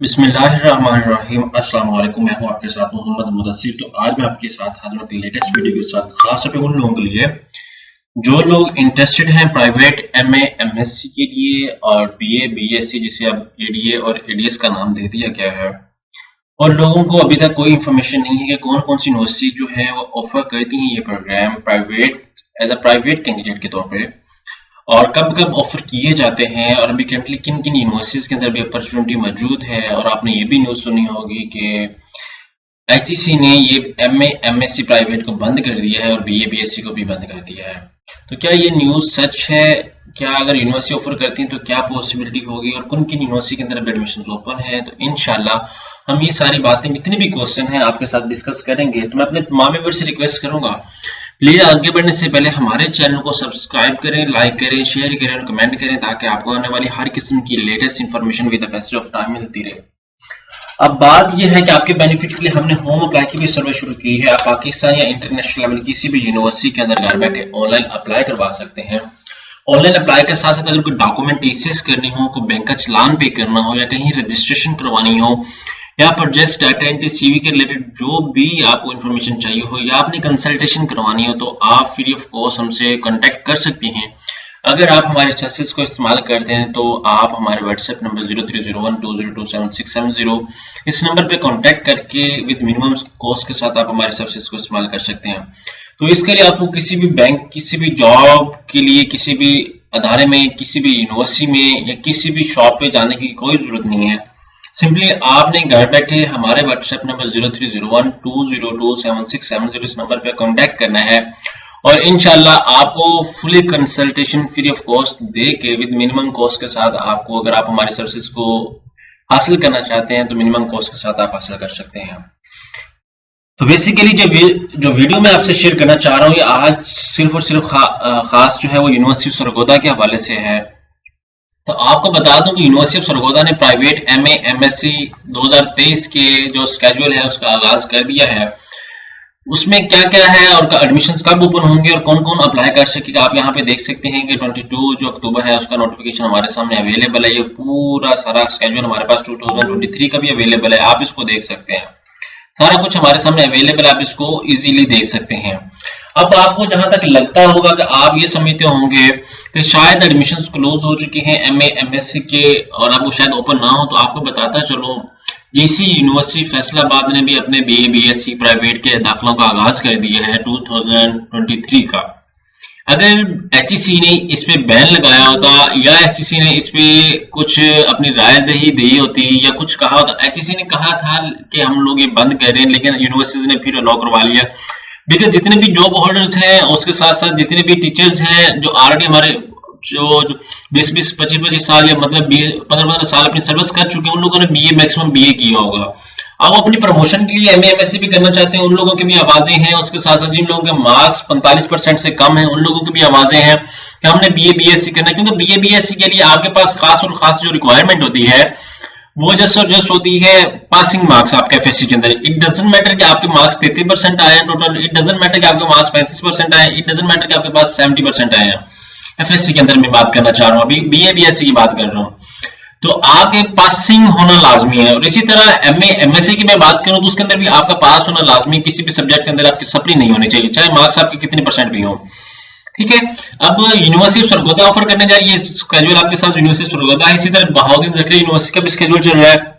बिस्मिल्लाहिर्रहमानिर्रहीम। अस्सलाम वालेकुम। मैं हूं आपके साथ मोहम्मद मुदस्सिर। तो आज मैं आपके साथ हाजिर हूं अपनी लेटेस्ट वीडियो के साथ, खास तौर पे उन लोगों के लिए जो लोग इंटरेस्टेड हैं प्राइवेट एमए एमएससी के लिए और बीए बीएससी, जिसे अब एडीए और एडीएस का नाम दे दिया गया है, और लोगों को अभी तक कोई इंफॉर्मेशन नहीं है कि कौन कौन सी यूनिवर्सिटी जो है वो ऑफर करती हैं ये program private as a private candidate के तौर पे, और कब कब ऑफर किए जाते हैं, और अभी करंटली किन किन यूनिवर्सिटीज के अंदर भी अपॉर्चुनिटी मौजूद है। और आपने ये भी न्यूज़ सुनी होगी कि एचईसी ने ये एमए एमएससी प्राइवेट को बंद कर दिया है और बीए बीएससी को भी बंद कर दिया है। तो क्या ये न्यूज़ सच है? क्या अगर यूनिवर्सिटी ऑफर करती हैं तो क्या पॉसिबिलिटी होगी, और किन किन यूनिवर्सिटी के अंदर अब एडमिशन ओपन है? तो इंशाल्लाह हम ये सारी बातें, जितने भी क्वेश्चन हैं, आपके साथ डिस्कस करेंगे। तो मैं अपने तमाम मेंबर से रिक्वेस्ट करूंगा, प्लीज आगे बढ़ने से पहले हमारे चैनल को सब्सक्राइब करें, लाइक करें, शेयर करें और कमेंट करें, ताकि आपको आने वाली हर किस्म की latest information with the passage of time मिलती रहे। अब बात यह है कि आपके बेनिफिट के लिए हमने होम अप्लाई की भी सर्वे शुरू की है। आप पाकिस्तान या इंटरनेशनल लेवल किसी भी यूनिवर्सिटी के अंदर घर बैठे ऑनलाइन अप्लाई करवा सकते हैं। ऑनलाइन अप्लाई के साथ साथ अगर कोई डॉक्यूमेंटेशंस करनी हो, कोई बैंक का चालान पे करना हो, या कहीं रजिस्ट्रेशन करवानी हो, या प्रोजेक्ट्स डाटा एंट्री सीवी के रिलेटेड जो भी आपको इन्फॉर्मेशन चाहिए हो, या आपने कंसल्टेशन करवानी हो, तो आप फ्री ऑफ कॉस्ट हमसे कांटेक्ट कर सकती हैं। अगर आप हमारे सर्विसेज को इस्तेमाल करते हैं तो आप हमारे व्हाट्सएप नंबर 0301202770 इस नंबर पे कांटेक्ट करके विद मिनिमम कॉस्ट के साथ आप हमारे सर्विसेज को इस्तेमाल कर सकते हैं। तो इसके लिए आपको किसी भी बैंक, किसी भी जॉब के लिए, किसी भी अदारे में, किसी भी यूनिवर्सिटी में या किसी भी शॉप पे जाने की कोई जरूरत नहीं है। सिंपली आपने घर बैठे हमारे व्हाट्सएप नंबर 0301202770 इस नंबर पे कांटेक्ट करना है, और इंशाल्लाह आपको fully consultation free of cost दे के विद मिनिमम कॉस्ट के साथ आपको, अगर आप हमारे सर्विसेज को हासिल करना चाहते हैं तो मिनिमम कॉस्ट के साथ आप हासिल कर सकते हैं। तो बेसिकली जो वीडियो मैं आपसे शेयर करना चाह रहा हूँ, ये आज सिर्फ और सिर्फ खास जो है वो यूनिवर्सिटी सरगोदा के हवाले से है। तो आपको बता दूं कि यूनिवर्सिटी ऑफ सरगोदा ने प्राइवेट एमए एमएससी 2023 के जो स्केड्यूल है उसका आगाज कर दिया है। उसमें क्या क्या है और एडमिशंस कब ओपन होंगे और कौन कौन अप्लाई कर सकेगा, आप यहाँ पे देख सकते हैं कि 22 जो अक्टूबर है उसका नोटिफिकेशन हमारे सामने अवेलेबल है। ये पूरा सारा स्केड्यूल हमारे पास 2023 का भी अवेलेबल है, आप इसको देख सकते हैं। सारा कुछ हमारे सामने अवेलेबल है, आप इसको इजीली देख सकते हैं। अब आपको जहां तक लगता होगा कि आप ये समझते होंगे कि शायद एडमिशंस क्लोज हो चुके हैं एमए एमएससी के और अब वो शायद ओपन ना हो, तो आपको बताता चलो जीसी यूनिवर्सिटी फैसलाबाद ने भी अपने बीए बीएससी प्राइवेट के दाखिलों का आगाज कर दिया है 2023 का। अगर एचईसी ने इस पे बैन लगाया होता या एचईसी ने इस पे कुछ अपनी राय दही दी होती या कुछ कहा होता, एचईसी ने कहा था कि हम लोग ये बंद कर रहे हैं, लेकिन यूनिवर्सिटीज ने फिर अलाउ करवा लिया। बिकॉज जितने भी जॉब होल्डर्स हैं, उसके साथ साथ जितने भी टीचर्स हैं जो ऑलरेडी हमारे जो 20-20, 25-25 साल या मतलब 15-15 साल अपनी सर्विस कर चुके हैं, उन लोगों ने बीए मैक्सिमम बीए किया होगा। अब अपनी प्रमोशन के लिए एमए एमएससी भी करना चाहते हैं, उन लोगों की भी आवाजें हैं। उसके साथ साथ जिन लोगों के मार्क्स 45% से कम है, उन लोगों की भी आवाजें हैं कि हमने बीए बीएससी करना है। क्योंकि बीए बीएससी के लिए आपके पास खास और खास जो रिक्वायरमेंट होती है वो जस्ट और जस्ट होती है पासिंग मार्क्स आपके एफएससी के अंदर। इट डजंट मैटर कि आपके मार्क्स 33% आए हैं टोटल, इट डजंट मैटर कि आपके मार्क्स 35% आए हैं, इट डजंट मैटर कि आपके पास 70% आए हैं। एफएससी के अंदर मैं बात करना चाह रहा हूँ, अभी बीए बीएससी की बात कर रहा हूँ। तो आपके पासिंग होना लाजमी है। और इसी तरह एमए एमएससी की मैं बात करूं तो उसके अंदर भी आपका पास होना लाजमी, किसी भी सब्जेक्ट के अंदर आपकी सप्ली नहीं होनी चाहिए, चाहे मार्क्स आपके कितने परसेंट भी हो। ठीक है। अब यूनिवर्सिटी सरगोदा ऑफर करने जा रही है, स्केड्यूल आपके साथ यूनिवर्सिटी सरगोदा है। इसी तरह बहाउद्दीन ज़करिया यूनिवर्सिटी का भी स्केड्यूल चल रहा है,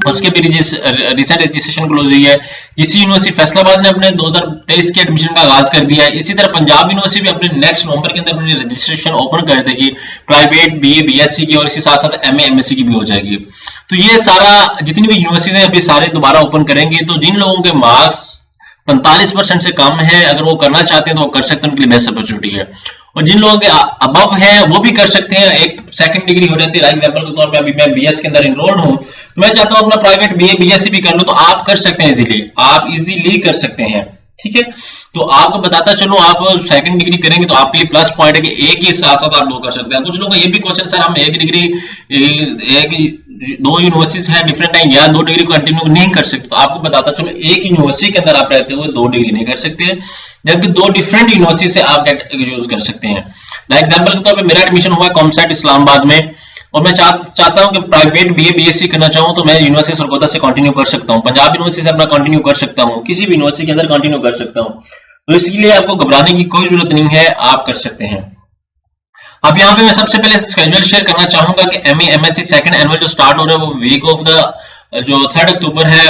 उसके भी रिसेंट रजिस्ट्रेशन क्लोज हुई है। जिसी यूनिवर्सिटी फैसलाबाद ने अपने 2023 के एडमिशन का आगाज कर दिया है। इसी तरह पंजाब यूनिवर्सिटी भी अपने नेक्स्ट नवंबर के अंदर अपनी रजिस्ट्रेशन ओपन कर देगी प्राइवेट बीए बीएससी की, और इसी साथ साथ एमए एमएससी की भी हो जाएगी। तो ये सारा जितनी भी यूनिवर्सिटी है अभी सारे दोबारा ओपन करेंगे। तो जिन लोगों के मार्क्स 45% से कम है, अगर वो करना चाहते हैं तो वो कर सकते हैं, उनके लिए बेस्ट अपॉर्चुनिटी है। और जिन लोगों के अबव है वो भी कर सकते हैं, एक सेकंड डिग्री हो जाती है। एग्जांपल के तौर पे अभी मैं बीएस के अंदर इनरोल्ड हूं, तो मैं चाहता हूं अपना प्राइवेट बीए बीएससी भी कर लूं, तो आप कर सकते हैं इजीली, आप इजीली कर सकते हैं। ठीक है। तो आपको बताता चलो, आप सेकंड डिग्री करेंगे तो आपके लिए प्लस पॉइंट है कि एक ही साथ साथ आप लोग कर सकते हैं। कुछ लोगों का ये भी क्वेश्चन, सर हम एक डिग्री दो यूनिवर्सिटीज है डिफरेंट है, या 2 डिग्री कंटिन्यू नहीं कर सकते। तो आपको बताता चलो, एक यूनिवर्सिटी के अंदर आप रहते हुए 2 डिग्री नहीं कर सकते, जबकि 2 डिफरेंट यूनिवर्सिटी से आप यूज कर सकते हैं। एग्जाम्पल के तौर पर मेरा एडमिशन हुआ कॉमसेट इस्लामाबाद में, और मैं चाहता हूं कि प्राइवेट बीए बीएससी करना चाहूं तो मैं यूनिवर्सिटी सरगोदा से कंटिन्यू कर सकता हूं, पंजाब यूनिवर्सिटी से अपना कंटिन्यू कर सकता हूं, किसी भी यूनिवर्सिटी के अंदर कंटिन्यू कर सकता हूं। तो इसलिए आपको घबराने की कोई जरूरत नहीं है, आप कर सकते हैं। अब यहाँ पे मैं सबसे पहले स्केड्यूल शेयर करना चाहूंगा कि एमए एमएससी सेकंड एनुअल जो स्टार्ट हो रहा है वो वीक ऑफ द जो 3 अक्टूबर है,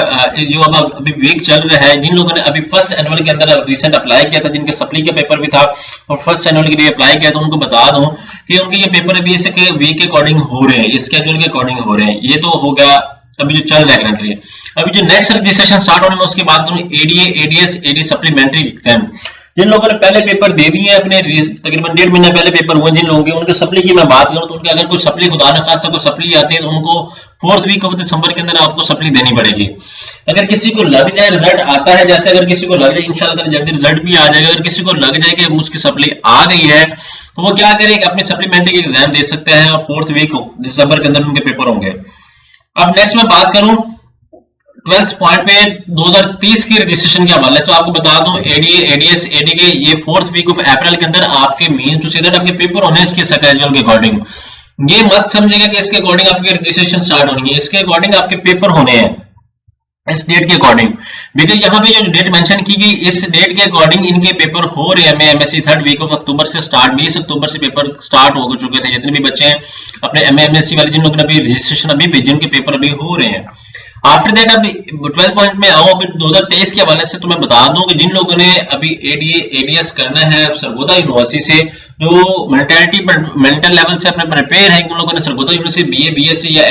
जो अब अभी वीक चल रहा है। जिन लोगों ने अभी फर्स्ट एनुअल के अंदर रिसेंट अप्लाई किया था, जिनके सप्ली का पेपर भी था और फर्स्ट एनुअल के लिए अप्लाई किया, तो उनको बता दूं कि उनके ये पेपर अभी इसके वीक के अकॉर्डिंग हो रहे हैं, स्केड्यूल के अकॉर्डिंग हो रहे हैं। ये तो हो गया अभी जो चल रहा है करंटली। अभी जो नेक्स्ट रजिस्ट्रेशन स्टार्ट होने में उसकी बात करूं, ADA ADS AD supplementary exam, जिन लोगों ने पहले पेपर दे दिए अपने, तकरीबन 1.5 महीना पहले पेपर हुए जिन लोगों के, उनके सप्ली की मैं बात करूं तो उनके अगर कोई सप्ली खुदा न खासा कोई सप्ली आती है तो उनको 4th वीक ऑफ दिसंबर के अंदर आपको सप्ली देनी पड़ेगी। अगर किसी को लग जाए, रिजल्ट आता है, जैसे अगर किसी को लग जाए इंशाल्लाह जल्दी रिजल्ट भी आ जाएगा, अगर किसी को लग जाए कि उसकी सप्ली आ गई है तो वो क्या करे, अपनी सप्लीमेंट्री एग्जाम दे सकते हैं और 4th वीक ऑफ दिसंबर के अंदर उनके पेपर होंगे। अब नेक्स्ट मैं बात करूं 12th पॉइंट पे 2030 की रजिस्ट्रेशन के हवाले से आपको बता दूं, एडीए एडीएस एडीके ये 4th वीक ऑफ अप्रैल के अंदर आपके मीन टू से दैट आपके पेपर होने इसके स्केड्यूल के अकॉर्डिंग। ये मत समझिएगा कि इसके अकॉर्डिंग आपकी रजिस्ट्रेशन स्टार्ट होनी है, इसके अकॉर्डिंग आपके पेपर होने हैं इस डेट के अकॉर्डिंग। बिकॉज यहाँ पे जो डेट मेंशन की गई इस डेट के अकॉर्डिंग इनके पेपर हो रहे हैं। MSc 3rd week of October से स्टार्ट, 20 अक्टूबर से पेपर स्टार्ट हो चुके थे। जितने भी बच्चे हैं अपने एमएससी वाले, जिन लोगों ने अभी रजिस्ट्रेशन अभी भेजे, उनके पेपर अभी हो रहे हैं। आफ्टर दैट अब 12 पॉइंट में आऊं अभी 2023 के हवाले से, तो मैं बता दूं कि जिन लोगों ने अभी एडीए एडीएस करना है सरगोदा यूनिवर्सिटी से, जो मेंटल लेवल से अपने प्रिपेयर है, उन लोगों ने सरगोदा यूनिवर्सिटी बीए बीएससी या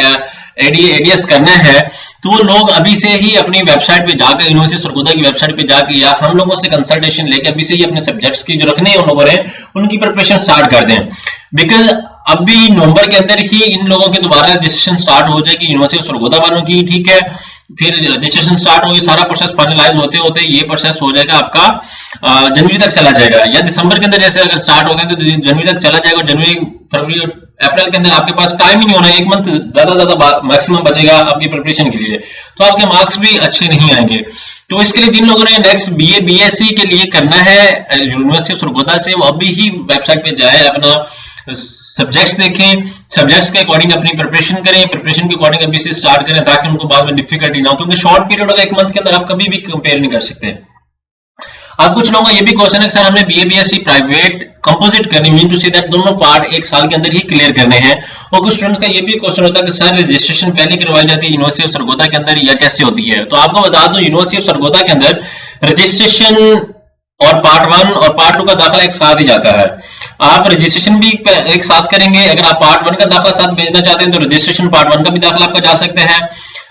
एडीए एडीएस करना है, तो वो लोग अभी से ही अपनी वेबसाइट पे जाकर, यूनिवर्सिटी सरगोदा की वेबसाइट पे जाकर या हम लोगों से कंसल्टेशन लेके अभी से ही अपने सब्जेक्ट्स की जो रखने हैं उन लोगों ने उनकी प्रिपरेशन स्टार्ट कर दें। बिकॉज अभी नवंबर के अंदर ही इन लोगों की दोबारा रजिस्ट्रेशन स्टार्ट हो जाएगी यूनिवर्सिटी सरगोदा वालों की, ठीक है। फिर रजिस्ट्रेशन स्टार्ट होगी, सारा प्रोसेस फाइनलाइज होते होते ये प्रोसेस हो जाएगा आपका जनवरी तक चला जाएगा, या दिसंबर के अंदर जैसे अगर स्टार्ट हो गया तो जनवरी तक चला जाएगा। जनवरी फरवरी और अप्रैल के अंदर आपके पास टाइम ही नहीं होना, 1 मंथ ज्यादा मैक्सिमम बचेगा आपकी प्रिपरेशन के लिए, तो आपके मार्क्स भी अच्छे नहीं आएंगे। तो इसके लिए जिन लोगों ने नेक्स्ट बीए बीएससी के लिए करना है यूनिवर्सिटी सरगोदा से, वो अभी ही वेबसाइट पे जाए, अपना सब्जेक्ट्स देखें, सब्जेक्ट्स के अकॉर्डिंग अपनी प्रिपरेशन करें, प्रिपरेशन के अकॉर्डिंग अभी से स्टार्ट करें ताकि उनको बाद में डिफिकल्टी ना हो, क्योंकि शॉर्ट पीरियड होगा 1 मंथ के अंदर, आप कभी भी कंपेयर नहीं कर सकते। अब कुछ लोगों का ये भी क्वेश्चन है कि सर हमने बीए बीएससी प्राइवेट कंपोजिट करनी, मीन टू से दैट दोनों पार्ट 1 साल के अंदर ही क्लियर करने हैं। और कुछ स्टूडेंट्स का ये भी क्वेश्चन होता है कि सर रजिस्ट्रेशन पहले करवाई जाती है यूनिवर्सिटी ऑफ सरगोदा के अंदर या कैसे होती है। तो आपको बता दूं, यूनिवर्सिटी ऑफ सरगोदा के अंदर रजिस्ट्रेशन और पार्ट 1 और पार्ट 2 का दाखिला एक साथ ही जाता है। आप रजिस्ट्रेशन भी एक साथ करेंगे, अगर आप पार्ट 1 का दाखिला साथ भेजना चाहते हैं तो रजिस्ट्रेशन पार्ट 1 का भी दाखिला आपका जा सकते हैं।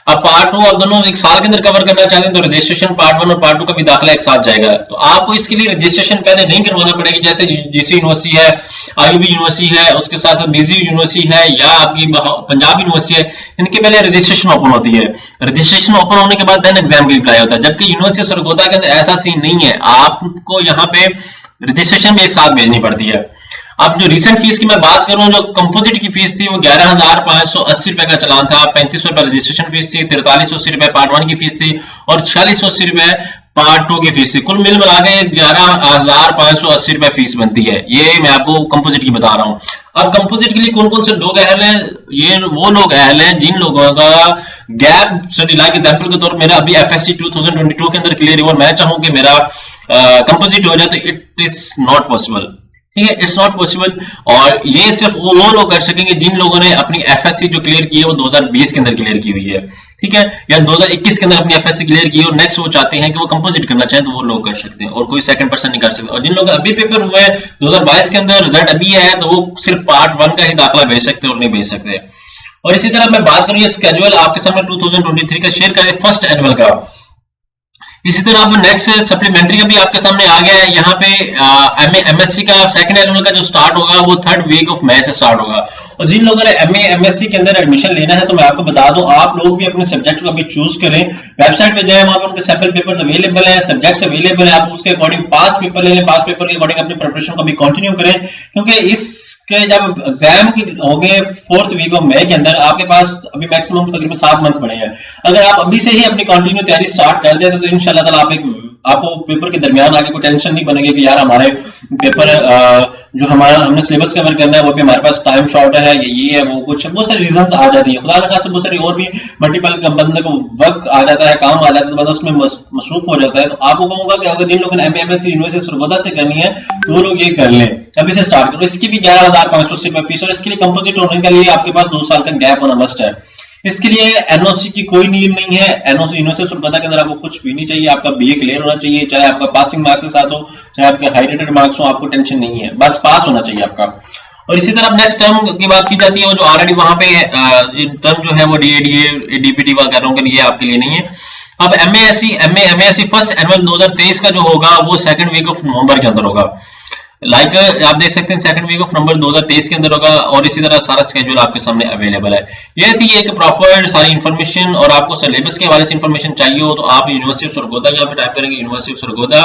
आप पार्ट 2 आप दोनों एक साल के अंदर कवर करना चाहते हैं तो रजिस्ट्रेशन पार्ट 1 और पार्ट 2 का भी दाखिला एक साथ जाएगा। तो आपको इसके लिए रजिस्ट्रेशन पहले नहीं करवाना पड़ेगी, जैसे जीसी यूनिवर्सिटी है, आईयूबी यूनिवर्सिटी है, उसके साथ साथ बीजी यूनिवर्सिटी है या आपकी पंजाब यूनिवर्सिटी है, इनके पहले रजिस्ट्रेशन ओपन होती है। रजिस्ट्रेशन ओपन होने के बाद देन एग्जाम की अप्लाई होता है, जबकि यूनिवर्सिटी सरगोदा के अंदर ऐसा सीन नहीं है, आपको यहाँ पे रजिस्ट्रेशन भी एक साथ भेजनी पड़ती है। अब जो रिसेंट फीस की मैं बात करूं, जो कंपोजिट की फीस थी वो 11,580 रुपए का चलान था, 3500 रुपए रजिस्ट्रेशन फीस थी, 4380 रुपए पार्ट 1 की फीस थी और 4680 रुपए पार्ट 2 की फीस थी। कुल मिल मिला के 11,580 रुपए फीस बनती है। ये मैं आपको कंपोजिट की बता रहा हूं। अब कंपोजिट के लिए कौन कौन से लोग अहल हैं, ये वो लोग अहल हैं जिन लोगों का गैप स्टडी, लाइक एग्जांपल के तौर पर मेरा अभी एफएससी 2022 के अंदर क्लियर हुआ, मैं चाहूं कि मेरा कंपोजिट हो जाए तो इट इज नॉट पॉसिबल, ठीक है, इट्स नॉट पॉसिबल। और ये सिर्फ वो लोग कर सकेंगे जिन लोगों ने अपनी एफएससी जो क्लियर की है वो 2020 के अंदर क्लियर की हुई है, ठीक है, या 2021 के अंदर अपनी एफएससी क्लियर की है और नेक्स्ट वो चाहते हैं कि वो कंपोजिट करना चाहें तो वो लोग कर सकते हैं, और कोई सेकंड पर्सन नहीं कर सकते। और जिन लोग अभी पेपर हुए हैं 2022 के अंदर रिजल्ट अभी है तो वो सिर्फ पार्ट 1 का ही दाखिला भेज सकते हैं और नहीं भेज सकते। और इसी तरह मैं बात करूं, ये स्केड्यूल आपके सामने 2023 का शेयर करें फर्स्ट एनुअल का। इसी तरह अब नेक्स्ट सप्लीमेंट्री का भी आपके सामने आ गया है। यहाँ पे एमएससी का सेकंड एनुअल का जो स्टार्ट होगा वो 3rd वीक ऑफ मई से स्टार्ट होगा। और जिन लोगों ने एमए एमएससी के अंदर एडमिशन लेना है तो मैं आपको बता दूं, आप लोग भी अपने सब्जेक्ट को अभी चूज करें, वेबसाइट पे जाएं, वहां पर उनके सैंपल पेपर्स अवेलेबल है, सब्जेक्ट्स अवेलेबल है, आप उसके अकॉर्डिंग पास पेपर ले लें, पास पेपर के अकॉर्डिंग अपनी प्रिपरेशन को भी कंटिन्यू करें, क्योंकि इसके जब एग्जाम हो गए 4th वीक ऑफ मई के अंदर आपके पास अभी मैक्सिमम तकरीबन 7 मंथ पड़े हैं। अगर आप अभी से ही अपनी कंटिन्यू तैयारी स्टार्ट कर दें तो इंशाल्लाह ताला आपको पेपर के दरमियान आगे कोई टेंशन नहीं बनेगी कि यार हमारे पेपर जो हमारा हमने सिलेबस कवर करना है वो भी हमारे पास टाइम शॉर्ट है, ये है वो कुछ बहुत सारी रीजंस आ जाती है, खुदा ना से बहुत सारी और भी मल्टीपल बंदे को वर्क आ जाता है, काम आ जाता है, तो बंदा उसमें मसरूफ हो जाता है। तो आपको कहूंगा कि अगर जिन लोगों ने MA/MSc यूनिवर्सिटी सरगोदा से करनी है तो वो लोग ये कर लें, अभी से स्टार्ट करो। इसकी भी 11,500 फीस, और इसके लिए कंपोजिट होने के लिए आपके पास 2 साल का गैप होना मस्ट है। इसके लिए एनओसी की कोई नीड नहीं है। एनओसी यूनिवर्सिटी सरगोदा के अंदर आपको कुछ भी नहीं चाहिए, आपका BA क्लियर होना चाहिए, चाहे आपका पासिंग मार्क्स के साथ हो, चाहे आपके हाई रेटेड मार्क्स हो, आपको टेंशन नहीं है, बस पास होना चाहिए आपका। और इसी तरह नेक्स्ट टर्म की बात की जाती है, वो जो ऑलरेडी वहां पे टर्म जो है वो DA DPT वगैरह के लिए आपके लिए नहीं है। अब MA/MSc फर्स्ट एनुअल 2023 का जो होगा वो 2nd वीक ऑफ नवंबर के अंदर होगा। आप देख सकते हैं 2nd वीक ऑफ नवंबर 2023 के अंदर होगा, और इसी तरह सारा स्केड्यूल आपके सामने अवेलेबल है। ये थी एक प्रॉपर सारी इन्फॉर्मेशन, और आपको सिलेबस के हवाले से इन्फॉर्मेशन चाहिए हो तो आप यूनिवर्सिटी ऑफ सरगोदा यहाँ पे टाइप करेंगे, यूनिवर्सिटी ऑफ सरगोदा,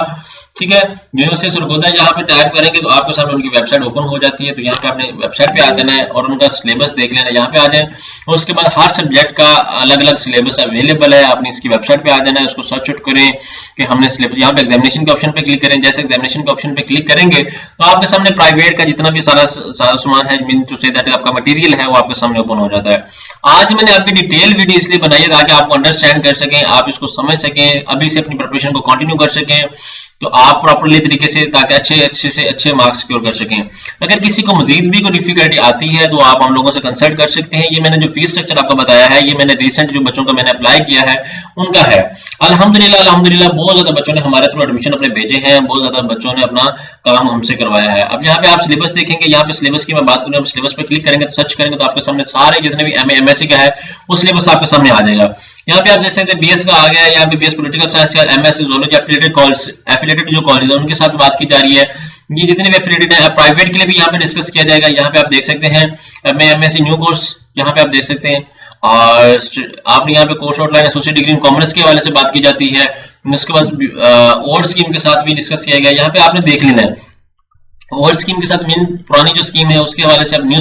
ठीक है, यूनिवर्सिटी ऑफ सरगोदा यहाँ पे टाइप करेंगे तो आपके सामने उनकी वेबसाइट ओपन हो जाती है। तो यहाँ पे आपने वेबसाइट पे आ जाना है और उनका सिलेबस देख लेना, यहाँ पे आ जाए, और उसके बाद हर सब्जेक्ट का अलग अलग सिलेबस अवेलेबल है। आपने इसकी वेबसाइट पे आ जाना है, उसको सर्च आउट करें कि हमने सिलेबस, यहाँ पे एग्जामिनेशन के ऑप्शन पे क्लिक करें। जैसे एग्जामिनेशन के ऑप्शन पे क्लिक करेंगे तो आपके सामने प्राइवेट का जितना भी सारा सामान है, मीन टू से दैट आपका मटेरियल है, वो आपके सामने ओपन हो जाता है। आज मैंने आपकी डिटेल वीडियो इसलिए बनाई है ताकि आपको अंडरस्टैंड कर सकें, आप इसको समझ सकें, अभी से अपनी प्रिपरेशन को कंटिन्यू कर सकें, तो आप प्रॉपरली तरीके से, ताकि अच्छे मार्क्स सिक्योर कर सकें। अगर किसी को मजीद भी कोई डिफिकल्टी आती है तो आप हम लोगों से कंसल्ट कर सकते हैं। ये मैंने जो फीस स्ट्रक्चर आपको बताया है, ये मैंने रिसेंट जो बच्चों को मैंने अप्लाई किया है उनका है। अल्हम्दुलिल्लाह बहुत ज्यादा बच्चों ने हमारे थ्रू एडमिशन अपने भेजे हैं, बहुत ज्यादा बच्चों ने अपना काम हमसे करवाया है। अब यहाँ पे आप सिलेबस देखेंगे, यहाँ पे सिलेबस की मैं बात करूँ, सिलेबस पे क्लिक करेंगे तो सर्च करेंगे तो आपके सामने सारे जितने भी MA/MSc का है वो सिलेबस आपके सामने आ जाएगा। यहाँ पे आप देख सकते हैं BS का आ गया है, यहाँ पे BS पॉलिटिकल साइंस का, MSc ज़ूलॉजी, एफिलिएटेड जो कॉलेज है उनके साथ बात की जा रही है। ये जितने भी एफिलिएटेड है, प्राइवेट के लिए भी यहाँ पे डिस्कस किया जाएगा। यहाँ पे आप देख सकते हैं MA/MSc न्यू कोर्स, यहाँ पे आप देख सकते हैं, और आपने यहाँ पे course outline associate degree in commerce के हवाले से बात की जाती है। उसके बाद ओल्ड स्कीम के साथ भी डिस्कस किया गया, यहाँ पे आपने देख लेना है। ओल्ड स्कीम के साथ मेन पुरानी जो स्कीम है उसके हवाले से अब न्यू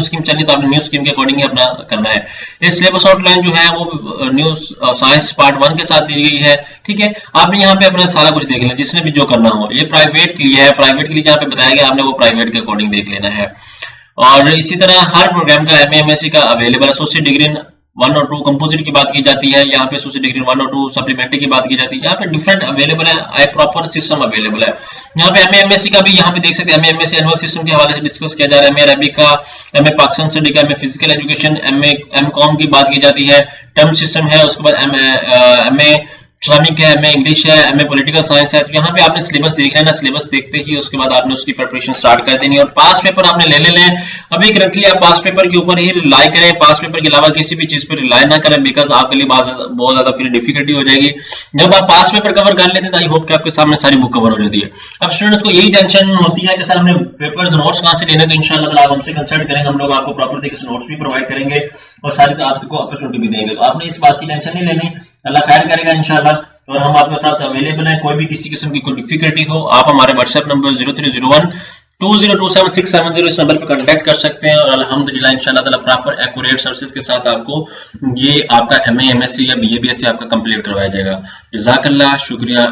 स्कीम चलनी, तो आपने न्यू स्कीम के अकॉर्डिंग ही अपना करना है। ये सिलेबस आउटलाइन जो है वो न्यू साइंस पार्ट 1 के साथ दी गई है, ठीक है। आपने यहाँ पे अपना सारा कुछ देख लेना, जिसने भी जो करना हो। ये प्राइवेट के लिए है, प्राइवेट के लिए जहाँ पे बताया गया आपने वो प्राइवेट के अकॉर्डिंग देख लेना है। और इसी तरह हर प्रोग्राम का MA/MSc का अवेलेबल, एसोसिएट डिग्री 1 और 2 कंपोजिट की बात की जाती है, यहाँ पे एसोसिएट डिग्री 1 और 2 सप्लीमेंट्री की बात की जाती है। यहाँ पे डिफरेंट अवेलेबल है, एक प्रॉपर सिस्टम अवेलेबल है। यहाँ पे MA/MSc का भी यहाँ पे देख सकते हैं, MA/MSc एनुअल सिस्टम के हवाले से डिस्कस किया जा रहा है। MA अरबिक का, MA पाकिस्तान स्टडी का, MA फिजिकल एजुकेशन, MCOM की बात की जाती है, टर्म सिस्टम है। उसके बाद MA इस्लामिक है, MA इंग्लिश है, MA पॉलिटिकल साइंस है। तो यहाँ पे आपने सिलेबस देख लेना, सिलेबस देखते ही उसके बाद आपने उसकी प्रिपरेशन स्टार्ट कर देनी है। और पास पेपर आपने ले लेना है। अभी करंटली आप पास पेपर के ऊपर ही रिलाई करें, पास पेपर के अलावा किसी भी चीज पर रिलाई ना करें, बिकॉज आपके लिए बहुत ज्यादा फिर डिफिकल्टी हो जाएगी। जब आप पास पेपर कवर कर लेते हैं तो आई होप कि आपके सामने सारी बुक कवर हो जाती है। अब स्टूडेंट्स को यही टेंशन होती है कि सर हमने पेपर नोट्स कहाँ से लेने, तो इंशाल्लाह आप हमसे कंसल्ट करेंगे, हम लोग आपको प्रॉपर तरीके से नोट्स भी प्रोवाइड करेंगे और सारी आपको अपॉर्चुनिटी भी देंगे। तो आपने इस बात की टेंशन नहीं लेनी, अल्लाह खैर करेगा इंशाल्लाह। और हम आपके साथ अवेलेबल हैं, कोई भी किसी किस्म की कोई डिफिकल्टी हो आप हमारे व्हाट्सएप नंबर 0301 2027 इस नंबर पर कांटेक्ट कर सकते हैं। और अल्हम्दुलिल्लाह इंशाल्लाह ताला प्रॉपर एक्यूरेट सर्विसेज के साथ आपको ये आपका MA/MSc या BA/BSc आपका कंप्लीट करवाया जाएगा। जज़ाकल्लाह, शुक्रिया।